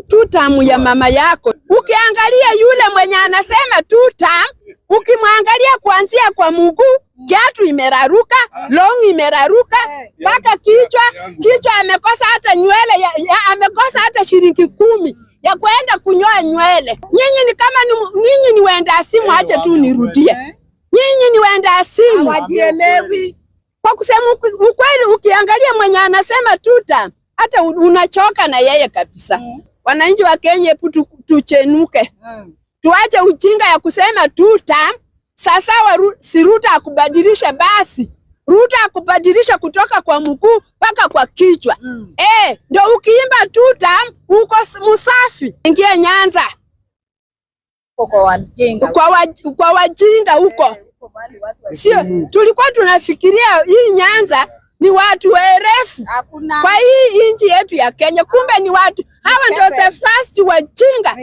term ya mama yako. Ukiangalia yule mwenye anasema 2 term, ukimwangalia kuanzia kwa mguu, kiatu imeraruka, long imeraruka, mpaka kichwa amekosa hata nywele, amekosa hata shilingi 10 ya kwenda kunyoa nywele. Nyinyi ni kama nyinyi ni wenda simu, acha tu nirudie. Nyinyi ni wenda simu. Hawajielewi. Kwa kusema ukweli, ukiangalia mwenye anasema 2 term, hata unachoka na yeye kabisa. Wananchi wa Kenya, tuchenuke. Tuache ujinga ya kusema 2 term. Sasa si Ruto akubadilisha basi. Ruto akubadilisha kutoka kwa mguu mpaka kwa kichwa. Ndio ukiimba 2 term uko msafi. Ingia Nyanza. Kwa wajinga huko. Sio, tulikuwa tunafikiria hii Nyanza ni watu werefu kwa hii nchi yetu ya Kenya, kumbe ni watu hawa ndio the first wajinga